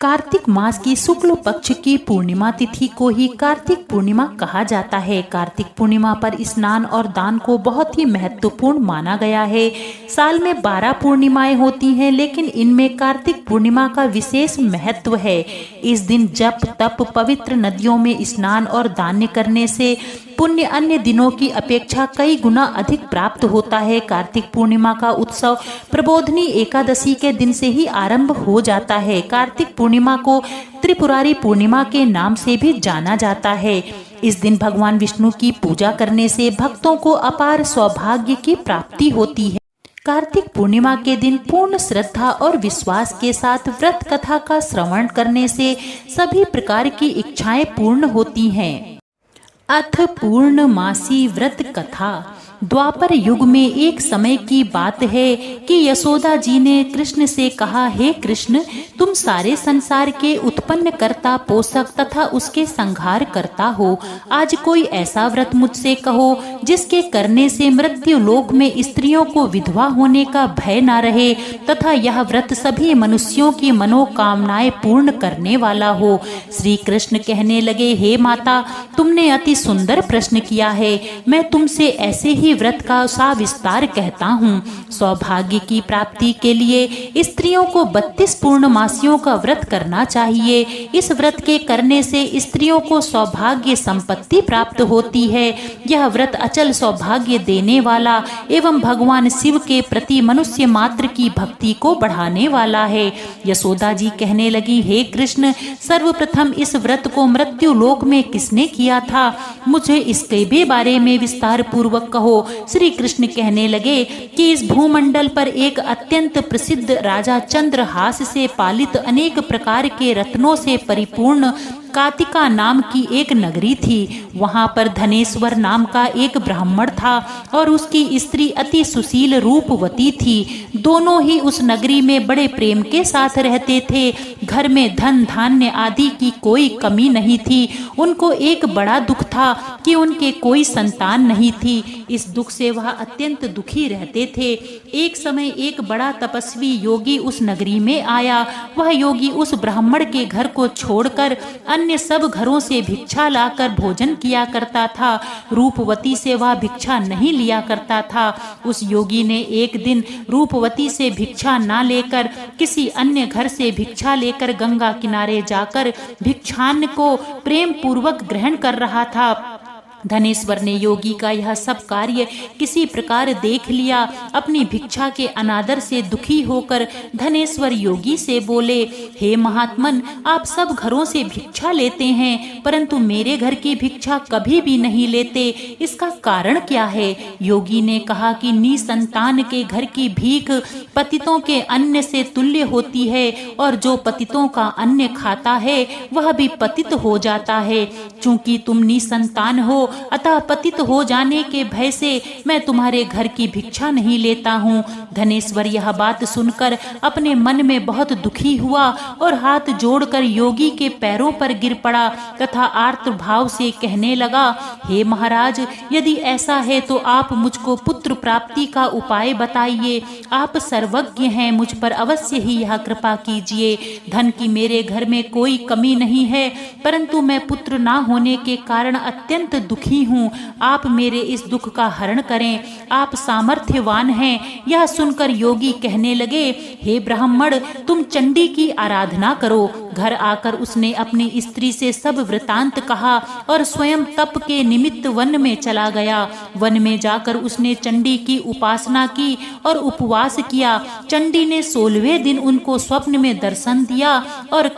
कार्तिक मास की शुक्ल पक्ष की पूर्णिमा तिथि को ही कार्तिक पूर्णिमा कहा जाता है। कार्तिक पूर्णिमा पर स्नान और दान को बहुत ही महत्वपूर्ण माना गया है। साल में 12 पूर्णिमाएं होती हैं, लेकिन इनमें कार्तिक पूर्णिमा का विशेष महत्व है। इस दिन जप तप पवित्र नदियों में स्नान और दान करने से पुण्य अन्य दिनों की अपेक्षा कई गुना अधिक प्राप्त होता है। कार्तिक पूर्णिमा का उत्सव प्रबोधनी एकादशी के दिन से ही आरंभ हो जाता है। कार्तिक पूर्णिमा को त्रिपुरारी पूर्णिमा के नाम से भी जाना जाता है। इस दिन भगवान विष्णु की पूजा करने से भक्तों को अपार सौभाग्य की प्राप्ति होती है। कार्तिक पूर्णिमा के दिन पूर्ण श्रद्धा और विश्वास के साथ व्रत कथा का श्रवण करने से सभी प्रकार की इच्छाएं पूर्ण होती हैं। अथ पूर्णमासी व्रत कथा। द्वापर युग में एक समय की बात है कि यशोदा जी ने कृष्ण से कहा, हे कृष्ण, तुम सारे संसार के उत्पन्न करता पोषक तथा उसके संहार करता हो। आज कोई ऐसा व्रत मुझसे कहो जिसके करने से मृत्यु लोक में स्त्रियों को विधवा होने का भय न रहे तथा यह व्रत सभी मनुष्यों की मनोकामनाएं पूर्ण करने वाला हो। श्री कृष्ण कहने लगे, हे माता, तुमने अति सुंदर प्रश्न किया है। मैं तुमसे ऐसे ही व्रत का सविस्तार कहता हूँ। सौभाग्य की प्राप्ति के लिए स्त्रियों को 32 पूर्णमासियों का व्रत करना चाहिए। इस व्रत के करने से स्त्रियों को सौभाग्य संपत्ति प्राप्त होती है। यह व्रत अचल सौभाग्य देने वाला एवं भगवान शिव के प्रति मनुष्य मात्र की भक्ति को बढ़ाने वाला है। यशोदा जी कहने लगी, हे कृष्ण, सर्वप्रथम इस व्रत को मृत्यु लोक में किसने किया था? मुझे इसके भी बारे में विस्तार पूर्वक कहो। श्री कृष्ण कहने लगे कि इस भूमंडल पर एक अत्यंत प्रसिद्ध राजा चंद्रहास से पालित अनेक प्रकार के रत्नों से परिपूर्ण कातिका नाम की एक नगरी थी। वहां पर धनेश्वर नाम का एक ब्राह्मण था और उसकी स्त्री अति सुशील रूपवती थी। दोनों ही उस नगरी में बड़े प्रेम के साथ रहते थे। घर में धन धान्य आदि की कोई कमी नहीं थी। उनको एक बड़ा दुख था कि उनके कोई संतान नहीं थी। इस दुख से वह अत्यंत दुखी रहते थे। एक समय एक बड़ा तपस्वी योगी उस नगरी में आया। वह योगी उस ब्राह्मण के घर को छोड़कर अन्य सब घरों से भिक्षा लाकर भोजन किया करता था। रूपवती से वह भिक्षा नहीं लिया करता था। उस योगी ने एक दिन रूपवती से भिक्षा ना लेकर किसी अन्य घर से भिक्षा लेकर गंगा किनारे जाकर भिक्षान्न को प्रेम पूर्वक ग्रहण कर रहा था। धनेश्वर ने योगी का यह सब कार्य किसी प्रकार देख लिया। अपनी भिक्षा के अनादर से दुखी होकर धनेश्वर योगी से बोले, हे महात्मन, आप सब घरों से भिक्षा लेते हैं परंतु मेरे घर की भिक्षा कभी भी नहीं लेते। इसका कारण क्या है? योगी ने कहा कि निसंतान के घर की भीख पतितों के अन्न से तुल्य होती है और जो पतितों का अन्न खाता है वह भी पतित हो जाता है। चूंकि तुम निसंतान हो अतः पतित हो जाने के भय से मैं तुम्हारे घर की भिक्षा नहीं लेता हूँ। धनेश्वर यह बात सुनकर अपने मन में बहुत दुखी हुआ और हाथ जोड़कर योगी के पैरों पर गिर पड़ा तथा आर्त भाव से कहने लगा, हे महाराज, यदि ऐसा है तो आप मुझको पुत्र प्राप्ति का उपाय बताइए। आप सर्वज्ञ हैं, मुझ पर अवश्य ही यह कृपा कीजिए। धन की मेरे घर में कोई कमी नहीं है परंतु मैं पुत्र ना होने के कारण अत्यंत दुखी हूँ। आप मेरे इस दुख का हरण करें। आप सामर्थ्यवान हैं। यह सुनकर योगी कहने लगे, हे ब्राह्मण, तुम चंडी की आराधना करो। घर आकर उसने अपनी स्त्री से सब वृतांत कहा और स्वयं तप के निमित्त वन में चला गया। वन में जाकर उसने चंडी की उपासना की और उपवास किया। चंडी ने 16वें दिन उनको स्वप्न में दर्शन दिया और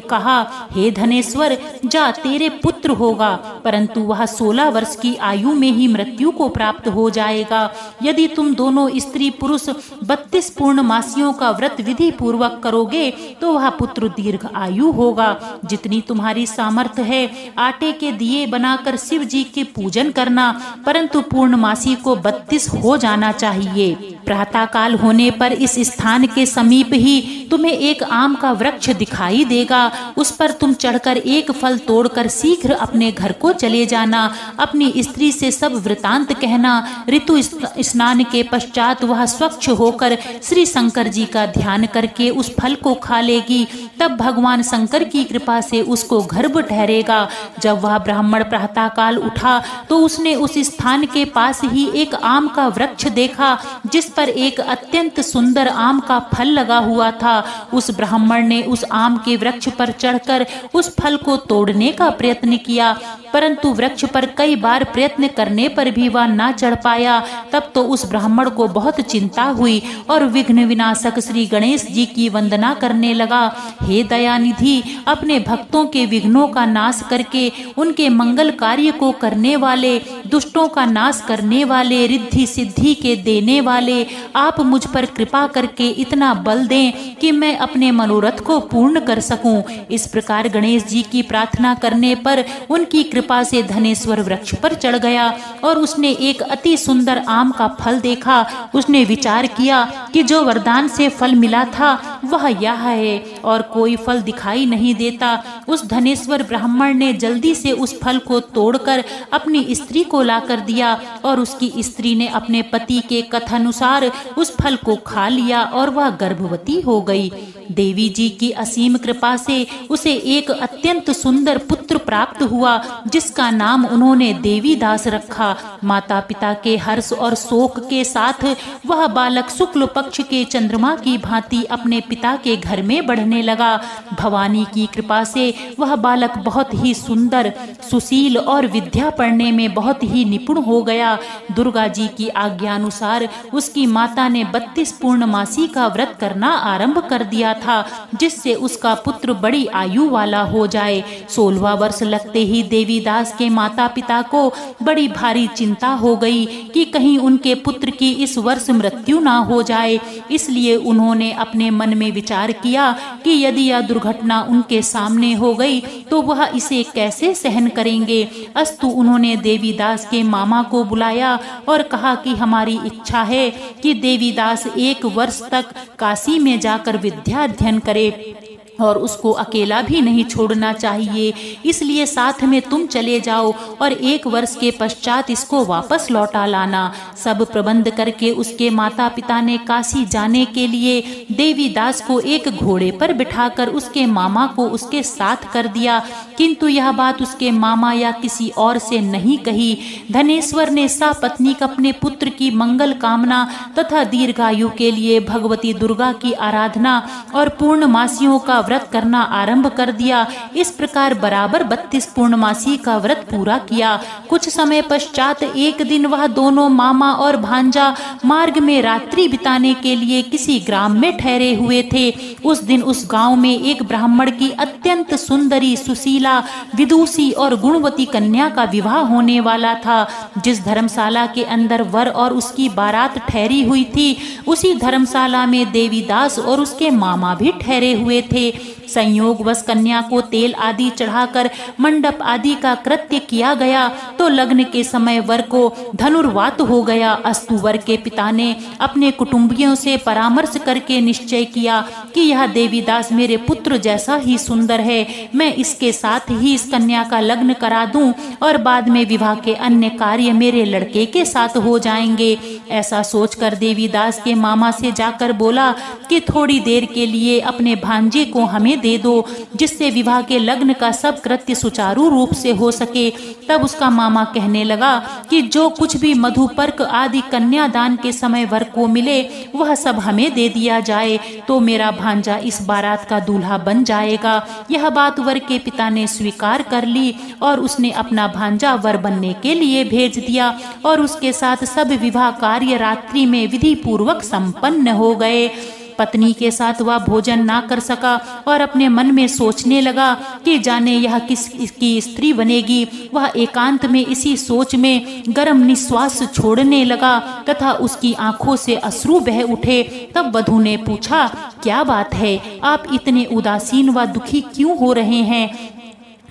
कहा, हे धनेश्वर, जा, तेरे पुत्र होगा परंतु वह 16 वर्ष की आयु में ही मृत्यु को प्राप्त हो जाएगा। यदि तुम दोनों स्त्री पुरुष 32 पूर्णमासियों का व्रत विधि पूर्वक करोगे तो वह पुत्र दीर्घ आयु होगा। जितनी तुम्हारी सामर्थ्य है आटे के दिए बनाकर शिव जी के पूजन करना, परंतु पूर्णमासी को 32 हो जाना चाहिए। प्रातः काल होने पर इस स्थान के समीप ही तुम्हें एक आम का वृक्ष दिखाई देगा। उस पर तुम चढ़कर एक फल तोड़कर शीघ्र अपने घर को चले जाना, अपनी स्त्री से सब वृतांत कहना। ऋतु स्नान के पश्चात वह स्वच्छ होकर श्री शंकर जी का ध्यान करके उस फल को खा लेगी, तब भगवान शंकर की कृपा से उसको गर्भ ठहरेगा। जब वह ब्राह्मण प्रातःकाल उठा तो उसने उस स्थान के पास ही एक आम का वृक्ष देखा, जिस पर एक अत्यंत सुंदर आम का फल लगा हुआ था। उस ब्राह्मण ने उस आम के वृक्ष पर चढ़कर उस फल को तोड़ने का प्रयत्न किया, परंतु वृक्ष पर कई बार प्रयत्न करने पर भी वह ना चढ़ पाया। तब तो उस ब्राह्मण को बहुत चिंता हुई और विघ्न विनाशक श्री गणेश जी की वंदना करने लगा। हे दयानिधि, अपने भक्तों के विघ्नों का नाश करके उनके मंगल कार्य को करने वाले, दुष्टों का नाश करने वाले, रिद्धि सिद्धि के देने वाले, आप मुझ पर कृपा करके इतना बल दें कि मैं अपने मनोरथ को पूर्ण कर सकूं। इस प्रकार गणेश जी की प्रार्थना करने पर उनकी कृपा से धनेश्वर वृक्ष पर चढ़ गया और उसने एक अति सुंदर आम का फल देखा। उसने विचार किया कि जो वरदान से फल मिला था वह यह है और कोई फल दिखाई नहीं देता। उस धनेश्वर ब्राह्मण ने जल्दी से उस फल को तोड़कर अपनी स्त्री को ला कर दिया और उसकी स्त्री ने अपने पति के कथानुसार उस फल को खा लिया और वह गर्भवती हो गई। देवी जी की असीम कृपा से उसे एक अत्यंत सुंदर पुत्र प्राप्त हुआ, जिसका नाम उन्होंने देवीदास रखा। माता पिता के हर्ष और शोक के साथ वह बालक शुक्ल पक्ष के चंद्रमा की भांति अपने पिता के घर में बढ़ने लगा। भवानी की कृपा से वह बालक बहुत ही सुंदर, सुशील और विद्या पढ़ने में बहुत ही निपुण हो गया। दुर्गा जी की आज्ञानुसार उसकी माता ने 32 पूर्णमासी का व्रत करना आरंभ कर दिया था, जिससे उसका पुत्र बड़ी आयु वाला हो जाए। 16वां वर्ष लगते ही देवीदास के माता पिता को बड़ी भारी चिंता हो गई कि कहीं उनके पुत्र की इस वर्ष मृत्यु ना हो जाए। इसलिए उन्होंने अपने मन में विचार किया कि यदि यह दुर्घटना उनके सामने हो गई तो वह इसे कैसे सहन करेंगे। अस्तु उन्होंने देवीदास के मामा को बुलाया और कहा कि हमारी इच्छा है कि देवीदास 1 वर्ष तक काशी में जाकर विद्या अध्ययन करे और उसको अकेला भी नहीं छोड़ना चाहिए, इसलिए साथ में तुम चले जाओ और 1 वर्ष के पश्चात इसको वापस लौटा लाना। सब प्रबंध करके उसके माता पिता ने काशी जाने के लिए देवीदास को एक घोड़े पर बिठाकर उसके मामा को उसके साथ कर दिया, किंतु यह बात उसके मामा या किसी और से नहीं कही। धनेश्वर ने सपत्नीक अपने पुत्र की मंगल कामना तथा दीर्घायु के लिए भगवती दुर्गा की आराधना और पूर्णमासियों का व्रत करना आरंभ कर दिया। इस प्रकार बराबर 32 पूर्णमासी का व्रत पूरा किया। कुछ समय पश्चात एक दिन वह दोनों मामा और भांजा मार्ग में रात्रि बिताने के लिए किसी ग्राम में ठहरे हुए थे। उस दिन उस गांव में एक ब्राह्मण की अत्यंत सुंदरी, सुशीला, विदुषी और गुणवती कन्या का विवाह होने वाला था। जिस धर्मशाला के अंदर वर और उसकी बारात ठहरी हुई थी, उसी धर्मशाला में देवीदास और उसके मामा भी ठहरे हुए थे। संयोगवश कन्या को तेल आदि चढ़ाकर मंडप आदि का कृत्य किया गया तो लग्न के समय वर को धनुर्वात हो गया। अस्तु वर के पिता ने अपने कुटुंबियों से परामर्श करके निश्चय किया कि यह देवीदास मेरे पुत्र जैसा ही सुंदर है, मैं इसके साथ ही इस कन्या का लग्न करा दूं और बाद में विवाह के अन्य कार्य मेरे लड़के के साथ हो जाएंगे। ऐसा सोचकर देवीदास के मामा से जाकर बोला कि थोड़ी देर के लिए अपने भांजे को हमें दे दो, जिससे विवाह के लग्न का सब कृत्य सुचारू रूप से हो सके। तब उसका मामा कहने लगा कि जो कुछ भी मधुपर्क आदि कन्यादान के समय वर को मिले वह सब हमें दे दिया जाए, तो मेरा भांजा इस बारात का दूल्हा बन जाएगा। यह बात वर के पिता ने स्वीकार कर ली और उसने अपना भांजा वर बनने के लिए भेज दिया और उसके साथ सब विवाह कार्य रात्रि में विधि पूर्वक संपन्न हो गए। पत्नी के साथ वह भोजन ना कर सका और अपने मन में सोचने लगा कि जाने यह किसकी स्त्री बनेगी। वह एकांत में इसी सोच में गर्म निश्वास छोड़ने लगा तथा उसकी आंखों से अश्रु बह उठे। तब वधू ने पूछा, क्या बात है, आप इतने उदासीन व दुखी क्यों हो रहे हैं?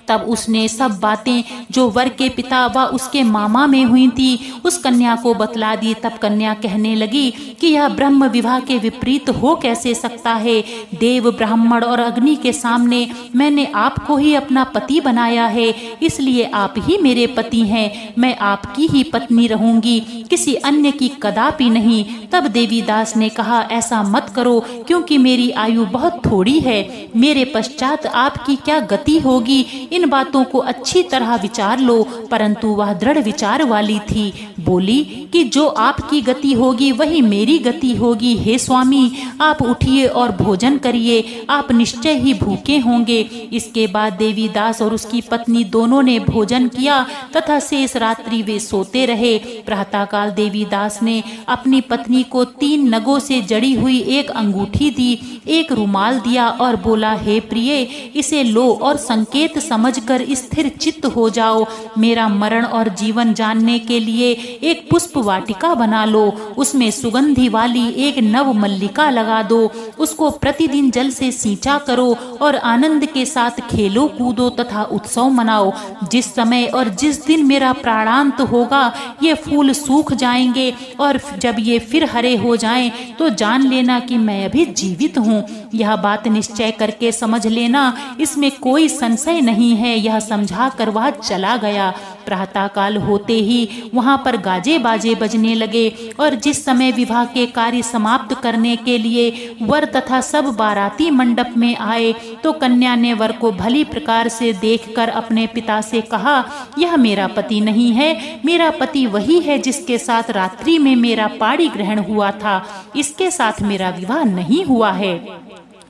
तब उसने सब बातें जो वर के पिता व उसके मामा में हुई थी उस कन्या को बतला दी। तब कन्या कहने लगी कि यह ब्रह्म विवाह के विपरीत हो कैसे सकता है। देव, ब्राह्मण और अग्नि के सामने मैंने आपको ही अपना पति बनाया है, इसलिए आप ही मेरे पति हैं। मैं आपकी ही पत्नी रहूंगी, किसी अन्य की कदापि नहीं। तब देवीदास ने कहा, ऐसा मत करो, क्योंकि मेरी आयु बहुत थोड़ी है। मेरे पश्चात आपकी क्या गति होगी, इन बातों को अच्छी तरह विचार लो। परंतु वह दृढ़ विचार वाली थी। बोली कि जो आपकी गति होगी वही मेरी गति होगी। हे स्वामी, आप उठिए और भोजन करिए, आप निश्चय ही भूखे होंगे। इसके बाद देवीदास और उसकी पत्नी दोनों ने भोजन किया तथा शेष रात्रि वे सोते रहे। प्रातःकाल देवीदास ने अपनी पत्नी को 3 नगों से जड़ी हुई एक अंगूठी दी, एक रुमाल दिया और बोला, हे प्रिय, इसे लो और संकेत समझकर स्थिर चित्त हो जाओ। मेरा मरण और जीवन जानने के लिए एक पुष्प वाटिका बना लो, उसमें सुगंधि वाली एक नव मल्लिका लगा दो, उसको प्रतिदिन जल से सींचा करो और आनंद के साथ खेलो कूदो तथा उत्सव मनाओ। जिस समय और जिस दिन मेरा प्राणांत होगा ये फूल सूख जाएंगे और जब ये फिर हरे हो जाएं तो जान लेना कि मैं अभी जीवित हूँ। यह बात निश्चय करके समझ लेना, इसमें कोई संशय नहीं है। यह समझा कर वह चला गया। प्रातःकाल होते ही वहां पर गाजे बाजे बजने लगे और जिस समय विवाह के कार्य समाप्त करने के लिए वर तथा सब बाराती मंडप में आए तो कन्या ने वर को भली प्रकार से देखकर अपने पिता से कहा, यह मेरा पति नहीं है, मेरा पति वही है जिसके साथ रात्रि में मेरा पाणी ग्रहण हुआ था, इसके साथ मेरा विवाह नहीं हुआ है।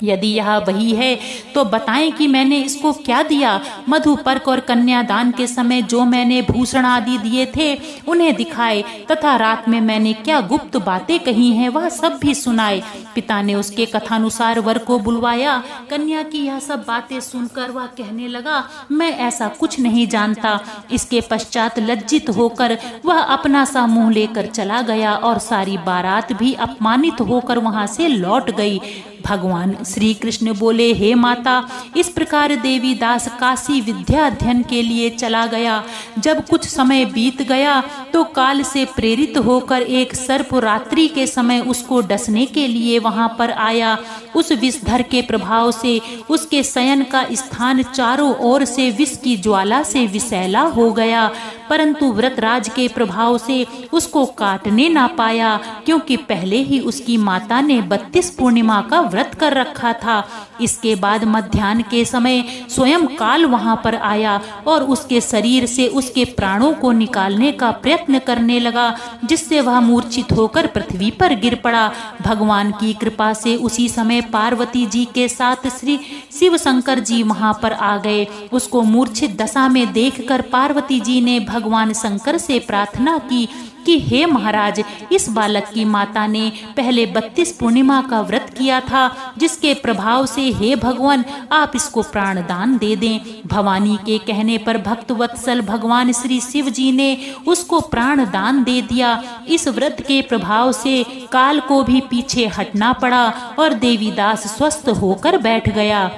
यदि यह वही है तो बताएं कि मैंने इसको क्या दिया। मधुपर्क और कन्यादान के समय जो मैंने भूषण आदि दिए थे उन्हें दिखाए तथा रात में मैंने क्या गुप्त बातें कही हैं वह सब भी सुनाए। पिता ने उसके कथानुसार वर को बुलवाया। कन्या की यह सब बातें सुनकर वह कहने लगा, मैं ऐसा कुछ नहीं जानता। इसके पश्चात लज्जित होकर वह अपना सा मुंह लेकर चला गया और सारी बारात भी अपमानित होकर वहां से लौट गई। भगवान श्री कृष्ण बोले, हे माता, इस प्रकार देवीदास काशी विद्या अध्ययन के लिए चला गया। जब कुछ समय बीत गया तो काल से प्रेरित होकर एक सर्प रात्रि के समय उसको डसने के लिए वहां पर आया। उस विषधर के प्रभाव से उसके शयन का स्थान चारों ओर से विष की ज्वाला से विषैला हो गया, परंतु व्रतराज के प्रभाव से उसको काटने ना पाया, क्योंकि पहले ही उसकी माता ने 32 पूर्णिमा का व्रत कर रखा था। इसके बाद मध्याह्न के समय स्वयं काल वहां पर आया और उसके शरीर से उसके प्राणों को निकालने का प्रयत्न करने लगा, जिससे वह मूर्छित होकर पृथ्वी पर गिर पड़ा। भगवान की कृपा से उसी समय पार्वती जी के साथ श्री शिव शंकर जी वहां पर आ गए। उसको मूर्छित दशा में देखकर पार्वती जी ने भगवान शंकर से प्रार्थना की कि हे महाराज, इस बालक की माता ने पहले 32 पूर्णिमा का व्रत किया था, जिसके प्रभाव से हे भगवान आप इसको प्राण दान दे दें। भवानी के कहने पर भक्तवत्सल भगवान श्री शिव जी ने उसको प्राण दान दे दिया। इस व्रत के प्रभाव से काल को भी पीछे हटना पड़ा और देवीदास स्वस्थ होकर बैठ गया।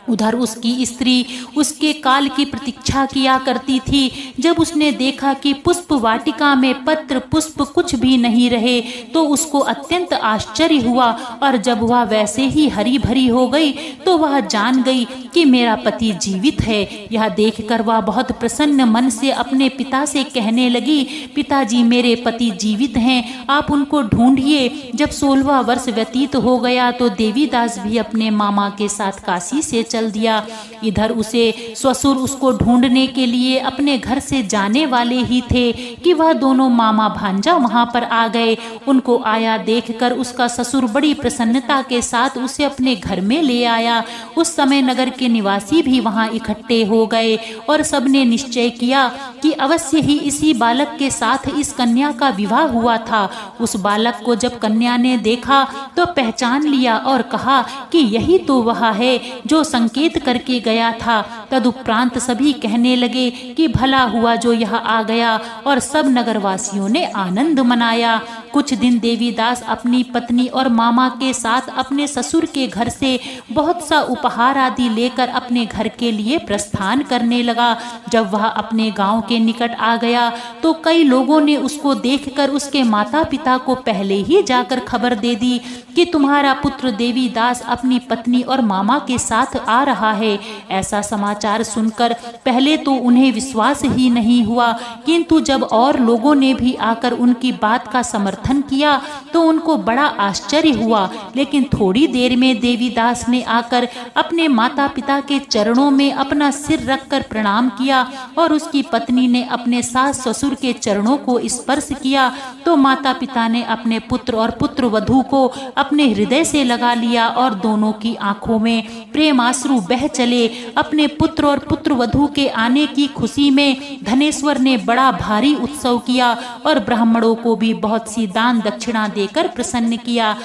उधर उसकी स्त्री उसके काल की प्रतीक्षा किया करती थी। जब उसने देखा कि पुष्प वाटिका में पत्र पुष्प कुछ भी नहीं रहे तो उसको अत्यंत आश्चर्य हुआ और जब वह वैसे ही हरी भरी हो गई तो वह जान गई कि मेरा पति जीवित है। यह देखकर वह बहुत प्रसन्न मन से अपने पिता से कहने लगी, पिताजी मेरे पति जीवित हैं, आप उनको ढूंढिए। जब 16वां वर्ष व्यतीत हो गया तो देवीदास भी अपने मामा के साथ काशी से चल दिया। इधर उसे ससुर उसको ढूंढने के लिए अपने घर से जाने वाले ही थे कि वह दोनों मामा भांजा वहां पर आ गए। उनको आया देखकर उसका ससुर बड़ी प्रसन्नता के साथ उसे अपने घर में ले आया। उस समय नगर के निवासी भी वहां इकट्ठे हो गए और सबने निश्चय किया कि अवश्य ही इसी बालक के साथ इस कन्या का विवाह हुआ था। उस बालक को जब कन्या ने देखा तो पहचान लिया और कहा कि यही तो वह है जो संकेत करके गया था। तदुपरांत सभी कहने लगे कि भला हुआ जो यह आ गया और सब नगरवासियों ने आनंद मनाया। कुछ दिन देवीदास अपनी पत्नी और मामा के साथ अपने ससुर के घर से बहुत सा उपहार आदि लेकर अपने घर के लिए प्रस्थान करने लगा। जब वह अपने गांव के निकट आ गया तो कई लोगों ने उसको देखकर उसके माता पिता को पहले ही जाकर खबर दे दी कि तुम्हारा पुत्र देवीदास अपनी पत्नी और मामा के साथ आ रहा है। ऐसा समाचार सुनकर पहले तो उन्हें विश्वास ही नहीं हुआ, किंतु जब और लोगों ने भी आकर उनकी बात का समर्थन किया तो उनको बड़ा आश्चर्य हुआ। लेकिन थोड़ी देर में देवीदास ने आकर अपने माता पिता के चरणों में अपना सिर रखकर प्रणाम किया और उसकी पत्नी ने अपने सास ससुर के चरणों को स्पर्श किया तो माता पिता ने अपने पुत्र और पुत्र वधू को अपने हृदय से लगा लिया और दोनों की आंखों में प्रेमाश्रु बह चले। अपने पुत्र और पुत्र वधू के आने की खुशी में धनेश्वर ने बड़ा भारी उत्सव किया और ब्राह्मणों को भी बहुत सी दान दक्षिणा देकर प्रसन्न किया।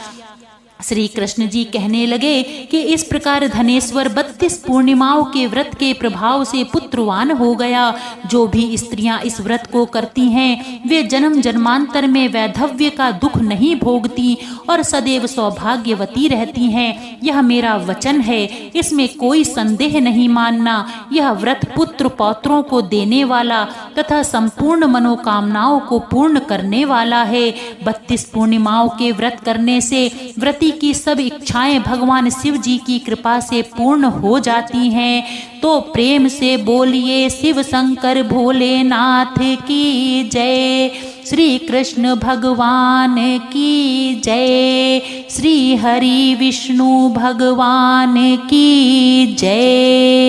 श्री कृष्ण जी कहने लगे कि इस प्रकार धनेश्वर 32 पूर्णिमाओं के व्रत के प्रभाव से पुत्रवान हो गया। जो भी स्त्रियां इस व्रत को करती हैं वे जन्म जन्मांतर में वैधव्य का दुख नहीं भोगती और सदैव सौभाग्यवती रहती हैं। यह मेरा वचन है, इसमें कोई संदेह नहीं मानना। यह व्रत पुत्र पौत्रों को देने वाला तथा संपूर्ण मनोकामनाओं को पूर्ण करने वाला है। 32 पूर्णिमाओं के व्रत करने से व्रती की सब इच्छाएं भगवान शिव जी की कृपा से पूर्ण हो जाती हैं। तो प्रेम से बोलिए शिव शंकर भोलेनाथ की जय। श्री कृष्ण भगवान की जय। श्री हरि विष्णु भगवान की जय।